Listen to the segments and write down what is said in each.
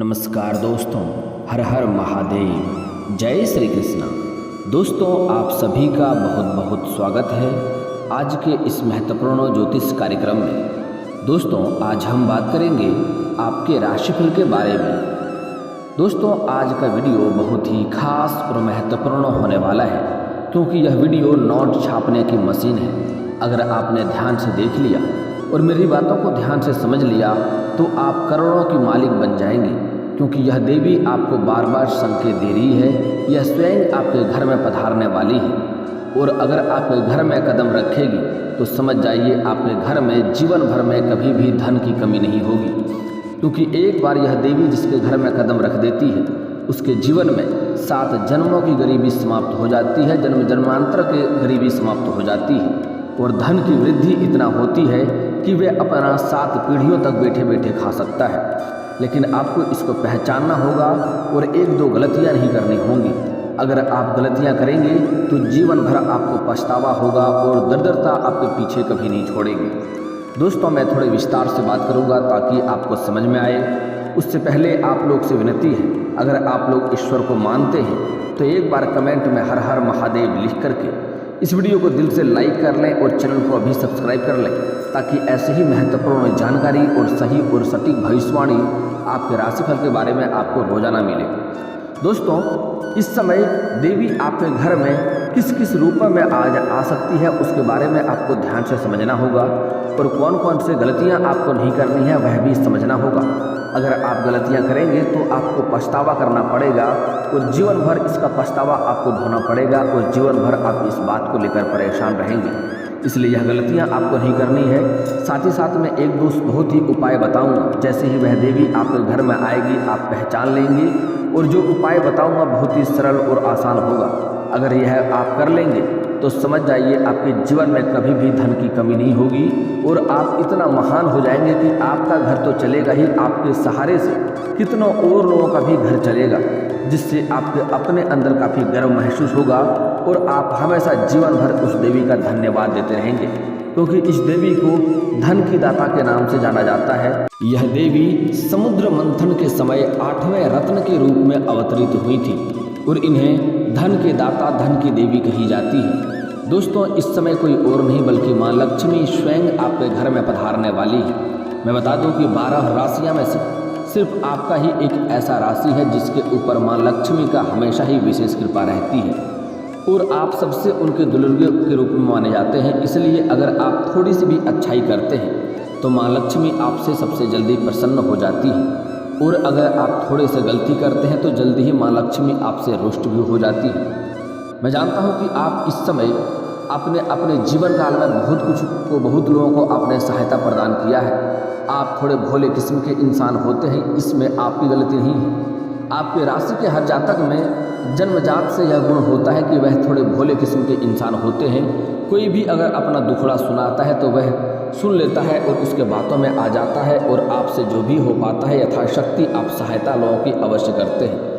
नमस्कार दोस्तों, हर हर महादेव, जय श्री कृष्णा। दोस्तों, आप सभी का बहुत बहुत स्वागत है आज के इस महत्वपूर्ण ज्योतिष कार्यक्रम में। दोस्तों, आज हम बात करेंगे आपके राशिफल के बारे में। दोस्तों, आज का वीडियो बहुत ही खास और महत्वपूर्ण होने वाला है, क्योंकि यह वीडियो नोट छापने की मशीन है। अगर आपने ध्यान से देख लिया और मेरी बातों को ध्यान से समझ लिया तो आप करोड़ों की मालिक बन जाएंगे, क्योंकि यह देवी आपको बार बार संकेत दे रही है। यह स्वयं आपके घर में पधारने वाली है, और अगर आपके घर में कदम रखेगी तो समझ जाइए आपके घर में जीवन भर में कभी भी धन की कमी नहीं होगी, क्योंकि एक बार यह देवी जिसके घर में कदम रख देती है उसके जीवन में 7 जन्मों की गरीबी समाप्त हो जाती है, जन्म जन्मांतर की गरीबी समाप्त हो जाती है, और धन की वृद्धि इतना होती है कि वे अपना 7 पीढ़ियों तक बैठे बैठे खा सकता है। लेकिन आपको इसको पहचानना होगा और 1-2 गलतियां नहीं करनी होंगी। अगर आप गलतियां करेंगे तो जीवन भर आपको पछतावा होगा और दरिद्रता आपके पीछे कभी नहीं छोड़ेगी। दोस्तों, मैं थोड़े विस्तार से बात करूंगा ताकि आपको समझ में आए। उससे पहले आप लोग से विनती है, अगर आप लोग ईश्वर को मानते हैं तो एक बार कमेंट में हर हर महादेव लिख करके इस वीडियो को दिल से लाइक कर लें और चैनल को अभी सब्सक्राइब कर लें, ताकि ऐसे ही महत्वपूर्ण जानकारी और सही और सटीक भविष्यवाणी आपके राशिफल के बारे में आपको रोजाना मिले। दोस्तों, इस समय देवी आपके घर में किस किस रूप में आ सकती है उसके बारे में आपको ध्यान से समझना होगा, और कौन कौन से गलतियां आपको नहीं करनी है वह भी समझना होगा। अगर आप गलतियां करेंगे तो आपको पछतावा करना पड़ेगा, और जीवन भर इसका पछतावा आपको ढोना पड़ेगा, और जीवन भर आप इस बात को लेकर परेशान रहेंगे। इसलिए यह गलतियां आपको नहीं करनी है। साथ ही साथ मैं एक दो बहुत ही उपाय बताऊंगा। जैसे ही वह देवी आपके घर में आएगी आप पहचान लेंगे, और जो उपाय बताऊंगा बहुत ही सरल और आसान होगा। अगर यह आप कर लेंगे तो समझ जाइए आपके जीवन में कभी भी धन की कमी नहीं होगी, और आप इतना महान हो जाएंगे कि आपका घर तो चलेगा ही, आपके सहारे से कितनों और लोगों का भी घर चलेगा, जिससे आपके अपने अंदर काफ़ी गर्व महसूस होगा, और आप हमेशा जीवन भर उस देवी का धन्यवाद देते रहेंगे, क्योंकि इस देवी को धन की दाता के नाम से जाना जाता है। यह देवी समुद्र मंथन के समय 8वें रत्न के रूप में अवतरित हुई थी, और इन्हें धन के दाता, धन की देवी कही जाती है। दोस्तों, इस समय कोई और नहीं बल्कि माँ लक्ष्मी स्वयं आपके घर में पधारने वाली है। मैं बता दूं कि 12 राशियां में से सिर्फ आपका ही एक ऐसा राशि है जिसके ऊपर माँ लक्ष्मी का हमेशा ही विशेष कृपा रहती है, और आप सबसे उनके दुलारे के रूप में माने जाते हैं। इसलिए अगर आप थोड़ी सी भी अच्छाई करते हैं तो माँ लक्ष्मी आपसे सबसे जल्दी प्रसन्न हो जाती है, और अगर आप थोड़े से गलती करते हैं तो जल्दी ही माँ लक्ष्मी आपसे रुष्ट भी हो जाती है। मैं जानता हूँ कि आप इस समय आपने अपने जीवन काल में बहुत लोगों को आपने सहायता प्रदान किया है। आप थोड़े भोले किस्म के इंसान होते हैं, इसमें आपकी गलती नहीं है। आपके राशि के हर जातक में जन्मजात से यह गुण होता है कि वह थोड़े भोले किस्म के इंसान होते हैं। कोई भी अगर अपना दुखड़ा सुनाता है तो वह सुन लेता है और उसके बातों में आ जाता है, और आपसे जो भी हो पाता है यथाशक्ति आप सहायता लोगों की अवश्य करते हैं।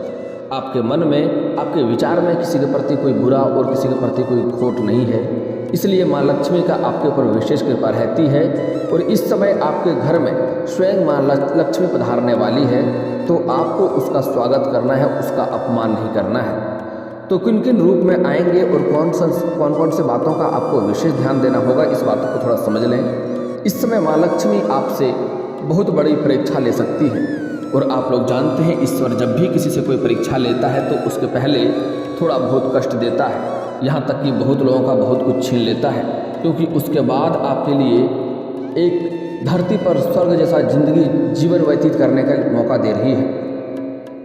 आपके मन में, आपके विचार में किसी के प्रति कोई बुरा और किसी के प्रति कोई खोट नहीं है। इसलिए माँ लक्ष्मी का आपके ऊपर विशेष कृपा रहती है, और इस समय आपके घर में स्वयं माँ लक्ष्मी पधारने वाली है, तो आपको उसका स्वागत करना है, उसका अपमान नहीं करना है। तो किन किन रूप में आएंगे और कौन कौन से बातों का आपको विशेष ध्यान देना होगा, इस बातों को थोड़ा समझ लें। इस समय माँ लक्ष्मी आपसे बहुत बड़ी परीक्षा ले सकती है, और आप लोग जानते हैं ईश्वर जब भी किसी से कोई परीक्षा लेता है तो उसके पहले थोड़ा बहुत कष्ट देता है, यहाँ तक कि बहुत लोगों का बहुत कुछ छीन लेता है, क्योंकि उसके बाद आपके लिए एक धरती पर स्वर्ग जैसा जिंदगी जीवन व्यतीत करने का मौका दे रही है।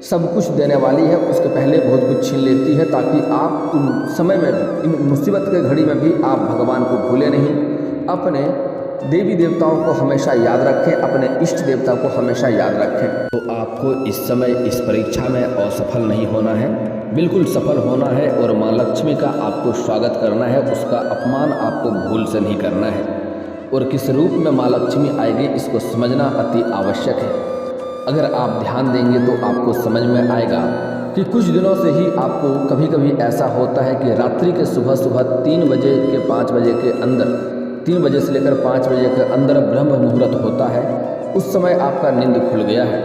सब कुछ देने वाली है, उसके पहले बहुत कुछ छीन लेती है, ताकि आप उन समय में भी, इन मुसीबत के घड़ी में भी आप भगवान को भूले नहीं। अपने देवी देवताओं को हमेशा याद रखें, अपने इष्ट देवता को हमेशा याद रखें। तो आपको इस समय इस परीक्षा में असफल नहीं होना है, बिल्कुल सफल होना है, और माँ लक्ष्मी का आपको स्वागत करना है, उसका अपमान आपको भूल से नहीं करना है। और किस रूप में माँ लक्ष्मी आएगी इसको समझना अति आवश्यक है। अगर आप ध्यान देंगे तो आपको समझ में आएगा कि कुछ दिनों से ही आपको कभी कभी ऐसा होता है कि रात्रि के सुबह 3 बजे के 5 बजे के अंदर, 3 बजे से लेकर 5 बजे के अंदर ब्रह्म मुहूर्त होता है, उस समय आपका नींद खुल गया है।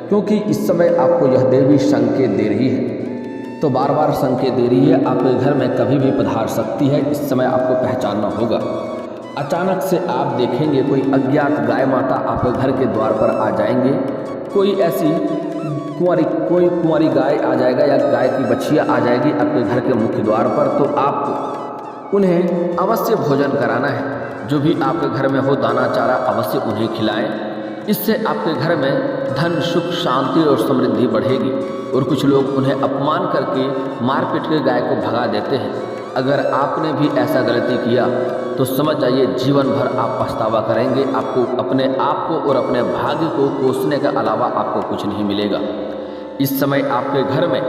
क्योंकि इस समय आपको यह देवी संकेत दे रही है। तो बार बार संकेत दे रही है, आपके घर में कभी भी पधार सकती है। इस समय आपको पहचानना होगा। अचानक से आप देखेंगे कोई अज्ञात गाय माता आपके घर के द्वार पर आ जाएंगे। कोई ऐसी कुंवारी गाय आ जाएगा या गाय की बछिया आ जाएगी आपके घर के मुख्य द्वार पर। तो आपको उन्हें अवश्य भोजन कराना है। जो भी आपके घर में हो दाना चारा अवश्य उन्हें खिलाएं। इससे आपके घर में धन सुख शांति और समृद्धि बढ़ेगी। और कुछ लोग उन्हें अपमान करके मार पीट के गाय को भगा देते हैं। अगर आपने भी ऐसा गलती किया तो समझ जाइए जीवन भर आप पछतावा करेंगे। आपको अपने आप को और अपने भाग्य को कोसने के अलावा आपको कुछ नहीं मिलेगा। इस समय आपके घर में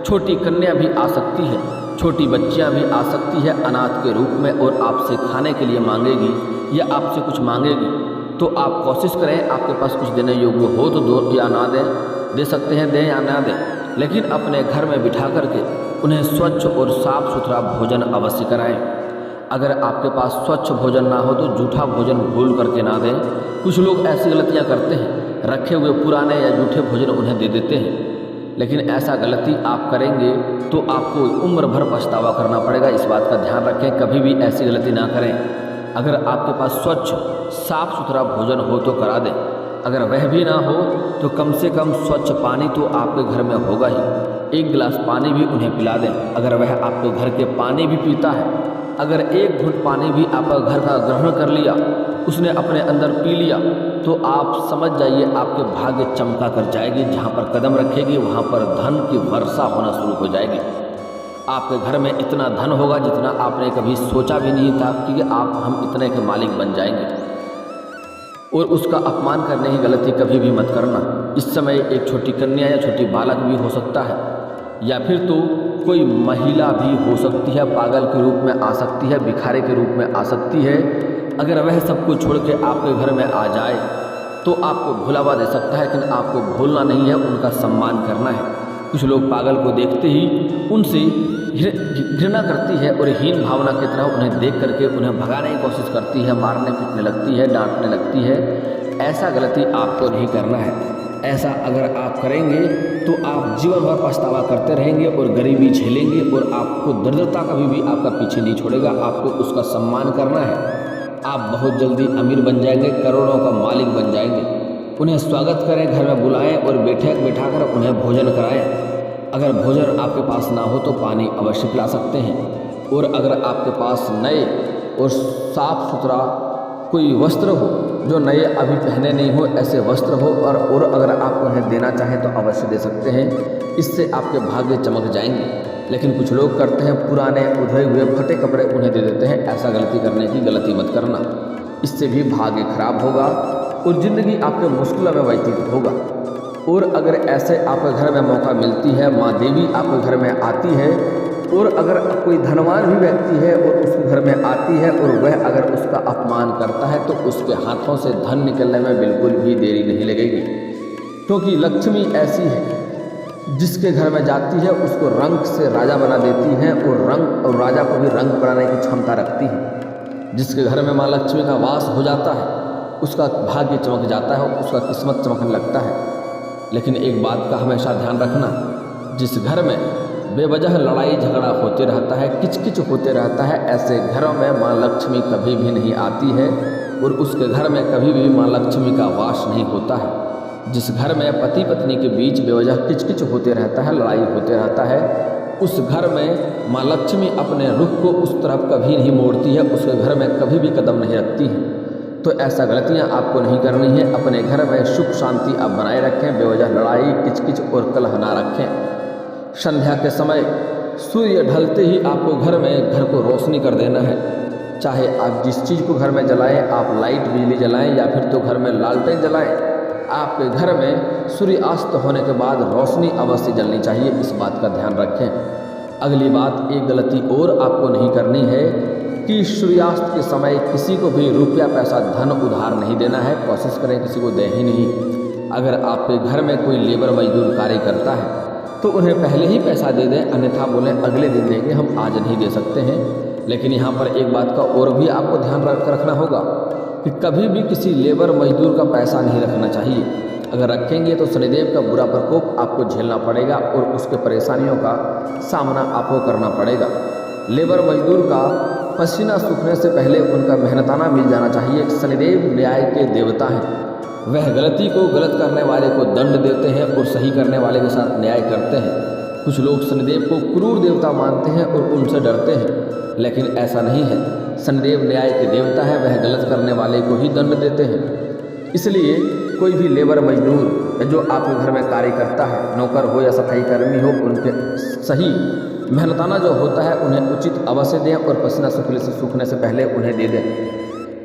छोटी कन्या भी आ सकती है, छोटी बच्चियां भी आ सकती है अनाथ के रूप में, और आपसे खाने के लिए मांगेगी या आपसे कुछ मांगेगी। तो आप कोशिश करें, आपके पास कुछ देने योग्य हो तो दो या ना दें, दे सकते हैं दें या ना दें, लेकिन अपने घर में बिठा करके उन्हें स्वच्छ और साफ सुथरा भोजन अवश्य कराएं। अगर आपके पास स्वच्छ भोजन ना हो तो जूठा भोजन भूल करके ना दें। कुछ लोग ऐसी गलतियां करते हैं, रखे हुए पुराने या जूठे भोजन उन्हें दे देते हैं। लेकिन ऐसा गलती आप करेंगे तो आपको उम्र भर पछतावा करना पड़ेगा। इस बात का ध्यान रखें, कभी भी ऐसी गलती ना करें। अगर आपके पास स्वच्छ साफ सुथरा भोजन हो तो करा दें। अगर वह भी ना हो तो कम से कम स्वच्छ पानी तो आपके घर में होगा ही। एक गिलास पानी भी उन्हें पिला दें। अगर वह आपके घर के पानी भी पीता है, अगर एक घूंट पानी भी आपका घर का ग्रहण कर लिया, उसने अपने अंदर पी लिया, तो आप समझ जाइए आपके भाग्य चमका कर जाएगी। जहाँ पर कदम रखेगी वहाँ पर धन की वर्षा होना शुरू हो जाएगी। आपके घर में इतना धन होगा जितना आपने कभी सोचा भी नहीं था कि हम इतने के मालिक बन जाएंगे। और उसका अपमान करने की गलती कभी भी मत करना। इस समय एक छोटी कन्या या छोटी बालक भी हो सकता है, या फिर तो कोई महिला भी हो सकती है, पागल के रूप में आ सकती है, भिखारी के रूप में आ सकती है। अगर वह सब कुछ छोड़ के आपके घर में आ जाए तो आपको भुलावा दे सकता है, लेकिन आपको भूलना नहीं है, उनका सम्मान करना है। कुछ लोग पागल को देखते ही उनसे घृणा करती है और हीन भावना की तरह उन्हें देख करके उन्हें भगाने की कोशिश करती है, मारने पीटने लगती है, डांटने लगती है। ऐसा गलती आपको नहीं करना है। ऐसा अगर आप करेंगे तो आप जीवन भर पछतावा करते रहेंगे और गरीबी झेलेंगे, और आपको दरिद्रता कभी भी आपका पीछे नहीं छोड़ेगा। आपको उसका सम्मान करना है। आप बहुत जल्दी अमीर बन जाएंगे, करोड़ों का मालिक बन जाएंगे। उन्हें स्वागत करें, घर में बुलाएं और बैठाकर उन्हें भोजन कराएं। अगर भोजन आपके पास ना हो तो पानी अवश्य पिला सकते हैं। और अगर आपके पास नए और साफ सुथरा कोई वस्त्र हो, जो नए अभी पहने नहीं हो, ऐसे वस्त्र हो और अगर आप उन्हें देना चाहें तो अवश्य दे सकते हैं। इससे आपके भाग्य चमक जाएंगे। लेकिन कुछ लोग करते हैं, पुराने उधड़े हुए फटे कपड़े उन्हें दे देते हैं। ऐसा गलती करने की गलती मत करना। इससे भी भाग्य खराब होगा और ज़िंदगी आपके मुश्किलों में व्यतीत होगा। और अगर ऐसे आपके घर में मौका मिलती है, माँ देवी आपके घर में आती है, और अगर कोई धनवान भी व्यक्ति है और उसके घर में आती है और वह अगर उसका अपमान करता है तो उसके हाथों से धन निकलने में बिल्कुल भी देरी नहीं लगेगी। क्योंकि लक्ष्मी ऐसी है जिसके घर में जाती है उसको रंग से राजा बना देती है, और राजा को भी रंग बनाने की क्षमता रखती है। जिसके घर में माँ लक्ष्मी का वास हो जाता है उसका भाग्य चमक जाता है, उसका किस्मत चमकने लगता है। लेकिन एक बात का हमेशा ध्यान रखना, जिस घर में बेवजह लड़ाई झगड़ा होते रहता है, किचकिच होते रहता है, ऐसे घरों में माँ लक्ष्मी कभी भी नहीं आती है और उसके घर में कभी भी माँ लक्ष्मी का वास नहीं होता है। जिस घर में पति पत्नी के बीच बेवजह किचकिच होते रहता है, लड़ाई होते रहता है, उस घर में माँ लक्ष्मी अपने रुख को उस तरफ कभी नहीं मोड़ती है, उसके घर में कभी भी कदम नहीं रखती है। तो ऐसा गलतियाँ आपको नहीं करनी है। अपने घर में सुख शांति आप बनाए रखें, बेवजह लड़ाई किचकिच और कलह ना रखें। संध्या के समय सूर्य ढलते ही आपको घर को रोशनी कर देना है। चाहे आप जिस चीज़ को घर में जलाएं, आप लाइट बिजली जलाएं या फिर तो घर में लालटेन जलाएं, आपके घर में सूर्यास्त होने के बाद रोशनी अवश्य जलनी चाहिए। इस बात का ध्यान रखें। अगली बात, एक गलती और आपको नहीं करनी है कि सूर्यास्त के समय किसी को भी रुपया पैसा धन उधार नहीं देना है। कोशिश करें किसी को दे ही नहीं। अगर आपके घर में कोई लेबर मजदूर कार्य करता है तो उन्हें पहले ही पैसा दे दें, अन्यथा बोलें अगले दिन देंगे, हम आज नहीं दे सकते हैं। लेकिन यहाँ पर एक बात का और भी आपको ध्यान रखना होगा कि कभी भी किसी लेबर मजदूर का पैसा नहीं रखना चाहिए। अगर रखेंगे तो शनिदेव का बुरा प्रकोप आपको झेलना पड़ेगा और उसके परेशानियों का सामना आपको करना पड़ेगा। लेबर मजदूर का पसीना सूखने से पहले उनका मेहनताना मिल जाना चाहिए। शनिदेव न्याय के देवता हैं, वह गलती को गलत करने वाले को दंड देते हैं और सही करने वाले के साथ न्याय करते हैं। कुछ लोग शनिदेव को क्रूर देवता मानते हैं और उनसे डरते हैं, लेकिन ऐसा नहीं है। शनिदेव न्याय के देवता है, वह गलत करने वाले को ही दंड देते हैं। इसलिए कोई भी लेबर मजदूर जो आपके घर में कार्य करता है, नौकर हो या सफाई कर्मी हो, उनके सही मेहनताना जो होता है उन्हें उचित अवश्य दें और पसीना सूखने से पहले उन्हें दे दें।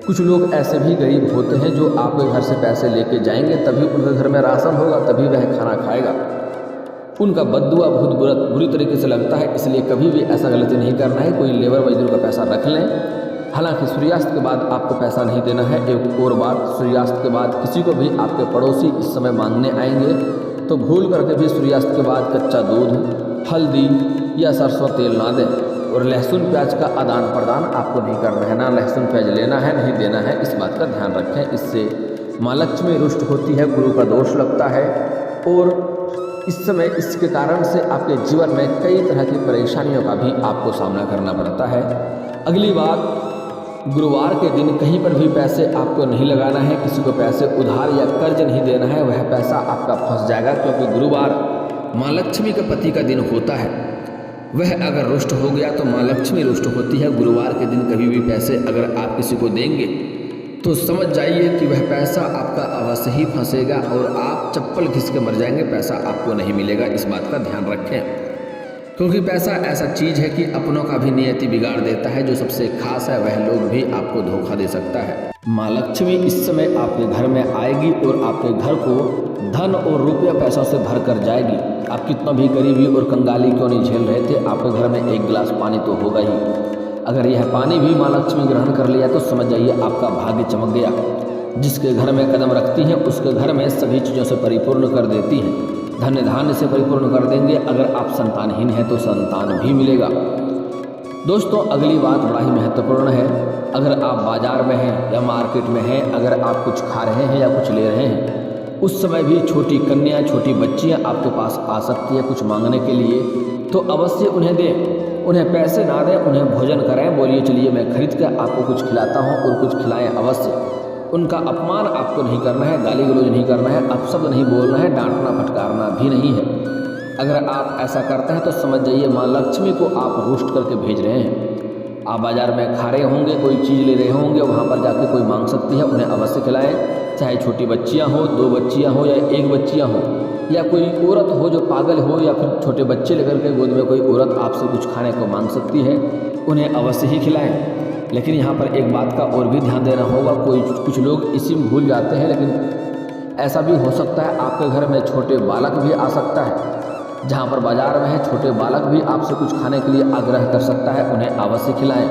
कुछ लोग ऐसे भी गरीब होते हैं जो आपके घर से पैसे लेके जाएंगे, तभी उनके घर में राशन होगा, तभी वह खाना खाएगा। उनका बद्दुआ बहुत बुरी तरीके से लगता है, इसलिए कभी भी ऐसा गलती नहीं करना है। कोई लेबर मजदूर का पैसा रख लें, हालांकि सूर्यास्त के बाद आपको पैसा नहीं देना है। एक और बात, सूर्यास्त के बाद किसी को भी आपके पड़ोसी इस समय मांगने आएंगे तो भूल करके भी सूर्यास्त के बाद कच्चा दूध, हल्दी या सरसों तेल ना दें। और लहसुन प्याज का आदान प्रदान आपको नहीं करना है, ना लहसुन प्याज लेना है, नहीं देना है, इस बात का ध्यान रखें। इससे माँ लक्ष्मी रुष्ट होती है, गुरु का दोष लगता है और इस समय इसके कारण से आपके जीवन में कई तरह की परेशानियों का भी आपको सामना करना पड़ता है। अगली बात, गुरुवार के दिन कहीं पर भी पैसे आपको नहीं लगाना है, किसी को पैसे उधार या कर्ज नहीं देना है, वह पैसा आपका फंस जाएगा, क्योंकि गुरुवार माँ लक्ष्मी के पति का दिन होता है। वह अगर रुष्ट हो गया तो माँ लक्ष्मी रुष्ट होती है। गुरुवार के दिन कभी भी पैसे अगर आप किसी को देंगे तो समझ जाइए कि वह पैसा आपका अवश्य ही फंसेगा और आप चप्पल घिस के मर जाएंगे, पैसा आपको नहीं मिलेगा। इस बात का ध्यान रखें, क्योंकि पैसा ऐसा चीज़ है कि अपनों का भी नियति बिगाड़ देता है। जो सबसे खास है वह लोग भी आपको धोखा दे सकता है। माँ लक्ष्मी इस समय आपके घर में आएगी और आपके घर को धन और रुपया पैसों से भर कर जाएगी। आप कितना भी गरीबी और कंगाली क्यों नहीं झेल रहे थे, आपके घर में एक गिलास पानी तो होगा ही। अगर यह पानी भी माँ लक्ष्मी ग्रहण कर लिया तो समझ जाइए आपका भाग्य चमक गया। जिसके घर में कदम रखती हैं उसके घर में सभी चीज़ों से परिपूर्ण कर देती हैं, धन्य धान्य से परिपूर्ण कर देंगे। अगर आप संतानहीन हैं तो संतान भी मिलेगा। दोस्तों, अगली बात बड़ा ही महत्वपूर्ण है। अगर आप बाजार में हैं या मार्केट में हैं, अगर आप कुछ खा रहे हैं या कुछ ले रहे हैं, उस समय भी छोटी कन्या, छोटी बच्चियां आपके पास आ सकती है कुछ मांगने के लिए, तो अवश्य उन्हें दें। उन्हें पैसे ना दें, उन्हें भोजन कराएं। बोलिए चलिए मैं खरीद कर आपको कुछ खिलाता हूं और कुछ खिलाएं अवश्य। उनका अपमान आपको नहीं करना है, गाली गलौज नहीं करना है, अपशब्द नहीं बोलना है, डांटना फटकारना भी नहीं है। अगर आप ऐसा करते हैं तो समझ जाइए माँ लक्ष्मी को आप रुष्ट करके भेज रहे हैं। आप बाजार में खा रहे होंगे, कोई चीज़ ले रहे होंगे, वहाँ पर जाके कोई मांग सकती है, उन्हें अवश्य खिलाएं। चाहे छोटी बच्चियाँ हो, 2 बच्चियाँ हो या 1 बच्चियाँ हो, या कोई औरत हो जो पागल हो, या फिर छोटे बच्चे लेकर के गोद में कोई औरत आपसे कुछ खाने को मांग सकती है, उन्हें अवश्य ही खिलाएं। लेकिन यहाँ पर एक बात का और भी ध्यान देना होगा, कुछ लोग इसी में भूल जाते हैं, लेकिन ऐसा भी हो सकता है आपके घर में छोटे बालक भी आ सकता है। जहाँ पर बाजार में है छोटे बालक भी आपसे कुछ खाने के लिए आग्रह कर सकता है, उन्हें अवश्य खिलाएं।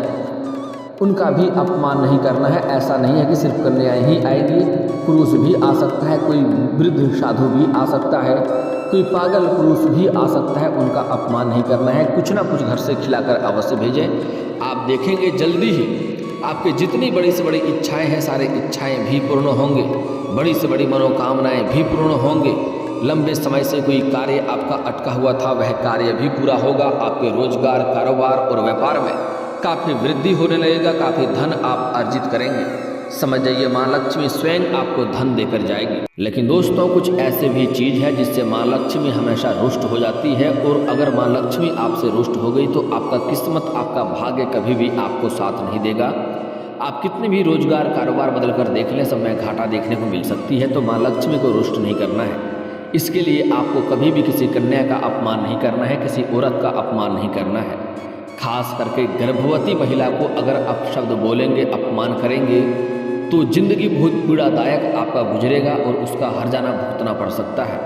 उनका भी अपमान नहीं करना है। ऐसा नहीं है कि सिर्फ कन्याएं ही आएगी, पुरुष भी आ सकता है, कोई वृद्ध साधु भी आ सकता है, कोई पागल पुरुष भी आ सकता है। उनका अपमान नहीं करना है, कुछ ना कुछ घर से खिलाकर अवश्य भेजें। आप देखेंगे जल्दी ही आपके जितनी बड़ी से बड़ी इच्छाएं हैं, सारी इच्छाएं भी पूर्ण होंगे, बड़ी से बड़ी मनोकामनाएं भी पूर्ण होंगे। लंबे समय से कोई कार्य आपका अटका हुआ था, वह कार्य भी पूरा होगा। आपके रोजगार, कारोबार और व्यापार में काफ़ी वृद्धि होने लगेगा, काफ़ी धन आप अर्जित करेंगे। समझ जाइए माँ लक्ष्मी स्वयं आपको धन देकर जाएगी। लेकिन दोस्तों, कुछ ऐसे भी चीज़ है जिससे माँ लक्ष्मी हमेशा रुष्ट हो जाती है, और अगर माँ लक्ष्मी आपसे रुष्ट हो गई तो आपका किस्मत, आपका भाग्य कभी भी आपको साथ नहीं देगा। आप कितने भी रोजगार, कारोबार बदल कर देख लें, सब में घाटा देखने को मिल सकती है। तो माँ लक्ष्मी को रुष्ट नहीं करना है। इसके लिए आपको कभी भी किसी कन्या का अपमान नहीं करना है, किसी औरत का अपमान नहीं करना है। खास करके गर्भवती महिला को अगर आप शब्द बोलेंगे, अपमान करेंगे, तो जिंदगी बहुत पीड़ादायक आपका गुजरेगा और उसका हर्जाना भुगतना पड़ सकता है।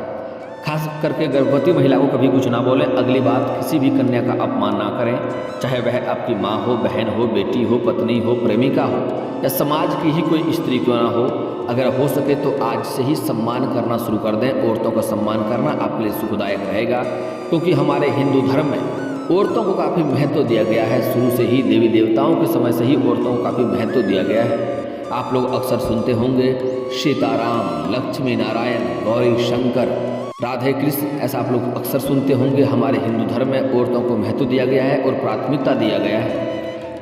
खास करके गर्भवती महिला को कभी कुछ ना बोलें। अगली बात, किसी भी कन्या का अपमान ना करें, चाहे वह आपकी माँ हो, बहन हो, बेटी हो, पत्नी हो, प्रेमिका हो, या समाज की ही कोई स्त्री क्यों ना हो। अगर हो सके तो आज से ही सम्मान करना शुरू कर दें। औरतों का सम्मान करना आपके लिए सुखदायक रहेगा, क्योंकि हमारे हिंदू धर्म में औरतों को काफ़ी महत्व दिया गया है। शुरू से ही देवी देवताओं के समय से ही औरतों को काफ़ी महत्व दिया गया है। आप लोग अक्सर सुनते होंगे सीताराम, लक्ष्मी नारायण, गौरी शंकर, राधे कृष्ण, ऐसा आप लोग अक्सर सुनते होंगे। हमारे हिंदू धर्म में औरतों को महत्व दिया गया है और प्राथमिकता दिया गया है।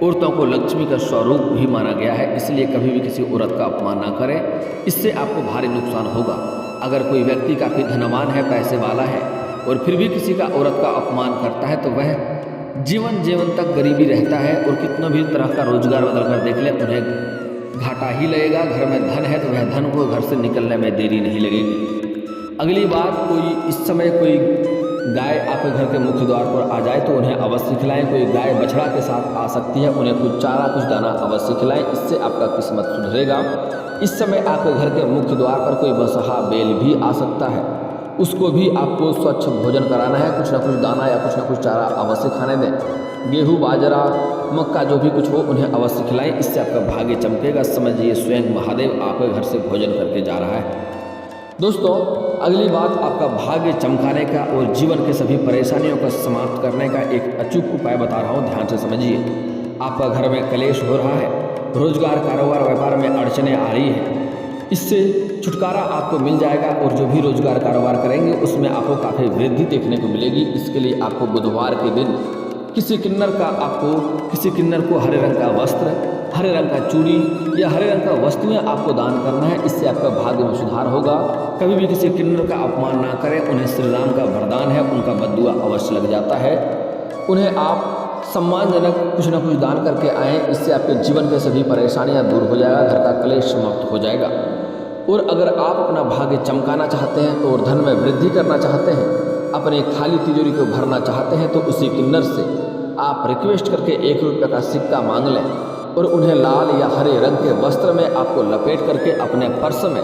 औरतों को लक्ष्मी का स्वरूप भी माना गया है, इसलिए कभी भी किसी औरत का अपमान ना करें, इससे आपको भारी नुकसान होगा। अगर कोई व्यक्ति काफ़ी धनवान है, पैसे वाला है और फिर भी किसी का औरत का अपमान करता है तो वह जीवन तक गरीबी रहता है और कितना भी तरह का रोजगार बदल कर देख ले उन्हें घाटा ही लगेगा। घर में धन है तो वह धन को घर से निकलने में देरी नहीं लगेगी। अगली बात, कोई इस समय कोई गाय आपके घर के मुख्य द्वार पर आ जाए तो उन्हें अवश्य खिलाएं। कोई गाय बछड़ा के साथ आ सकती है, उन्हें कुछ चारा कुछ दाना अवश्य खिलाएं, इससे आपका किस्मत सुधरेगा। इस समय आपके घर के मुख्य द्वार पर कोई बसहा बैल भी आ सकता है, उसको भी आपको स्वच्छ भोजन कराना है, कुछ ना कुछ दाना या कुछ ना कुछ चारा अवश्य खाने दें। गेहूँ, बाजरा, मक्का जो भी कुछ हो उन्हें अवश्य खिलाएं, इससे आपका भाग्य चमकेगा। समझिए स्वयं महादेव आपके घर से भोजन करके जा रहा है। दोस्तों, अगली बात, आपका भाग्य चमकाने का और जीवन के सभी परेशानियों को समाप्त करने का एक अचूक उपाय बता रहा हूँ, ध्यान से समझिए। आपका घर में कलेश हो रहा है, रोजगार, कारोबार, व्यापार में अड़चने आ रही हैं, इससे छुटकारा आपको मिल जाएगा और जो भी रोजगार कारोबार करेंगे उसमें आपको काफ़ी वृद्धि देखने को मिलेगी। इसके लिए आपको बुधवार के दिन किसी किन्नर को हरे रंग का वस्त्र, हरे रंग का चूड़ी या हरे रंग का वस्तुएं आपको दान करना है, इससे आपका भाग्य में सुधार होगा। कभी भी किसी किन्नर का अपमान ना करें, उन्हें श्री राम का वरदान है, उनका बद्दुआ अवश्य लग जाता है। उन्हें आप सम्मानजनक कुछ न कुछ दान करके आएँ, इससे आपके जीवन के सभी परेशानियाँ दूर हो जाएगा, घर का कलेश समाप्त हो जाएगा। और अगर आप अपना भाग्य चमकाना चाहते हैं तो और धन में वृद्धि करना चाहते हैं, अपने खाली तिजोरी को भरना चाहते हैं, तो उसी किन्नर से आप रिक्वेस्ट करके 1 रुपये का सिक्का मांग लें और उन्हें लाल या हरे रंग के वस्त्र में आपको लपेट करके अपने पर्स में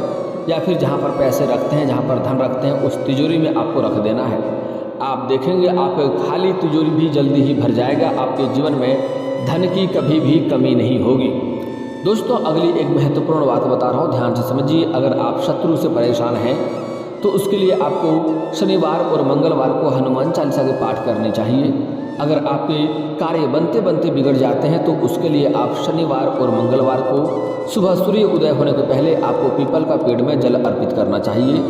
या फिर जहाँ पर पैसे रखते हैं, जहाँ पर धन रखते हैं, उस तिजोरी में आपको रख देना है। आप देखेंगे आपके खाली तिजोरी भी जल्दी ही भर जाएगा, आपके जीवन में धन की कभी भी कमी नहीं होगी। दोस्तों, अगली एक महत्वपूर्ण बात बता रहा हूँ, ध्यान से समझिए। अगर आप शत्रु से परेशान हैं तो उसके लिए आपको शनिवार और मंगलवार को हनुमान चालीसा के पाठ करने चाहिए। अगर आपके कार्य बनते बनते बिगड़ जाते हैं तो उसके लिए आप शनिवार और मंगलवार को सुबह सूर्य उदय होने के पहले आपको पीपल का पेड़ में जल अर्पित करना चाहिए।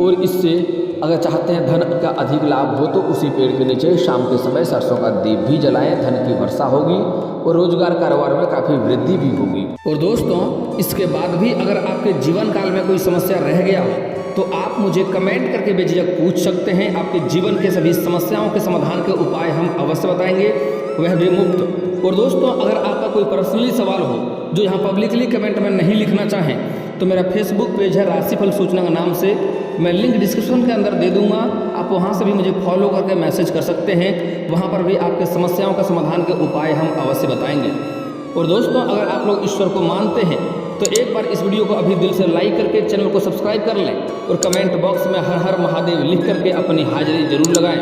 और इससे अगर चाहते हैं धन का अधिक लाभ हो तो उसी पेड़ के नीचे शाम के समय सरसों का दीप भी जलाएं, धन की वर्षा होगी और रोजगार कारोबार में काफ़ी वृद्धि भी होगी। और दोस्तों, इसके बाद भी अगर आपके जीवन काल में कोई समस्या रह गया हो तो आप मुझे कमेंट करके बेझिझक पूछ सकते हैं। आपके जीवन के सभी समस्याओं के समाधान के उपाय हम अवश्य बताएंगे, वह भी मुफ्त। और दोस्तों, अगर आपका कोई पर्सनली सवाल हो जो यहाँ पब्लिकली कमेंट में नहीं लिखना चाहें तो मेरा फेसबुक पेज है राशिफल सूचना के नाम से, मैं लिंक डिस्क्रिप्शन के अंदर दे दूंगा, आप वहाँ से भी मुझे फॉलो करके मैसेज कर सकते हैं। वहाँ पर भी आपके समस्याओं का समाधान के उपाय हम अवश्य बताएंगे। और दोस्तों, अगर आप लोग ईश्वर को मानते हैं तो एक बार इस वीडियो को अभी दिल से लाइक करके चैनल को सब्सक्राइब कर लें और कमेंट बॉक्स में हर हर महादेव लिख करके अपनी हाजिरी जरूर लगाएं।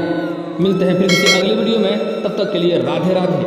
मिलते हैं फिर किसी अगले वीडियो में, तब तक के लिए राधे राधे।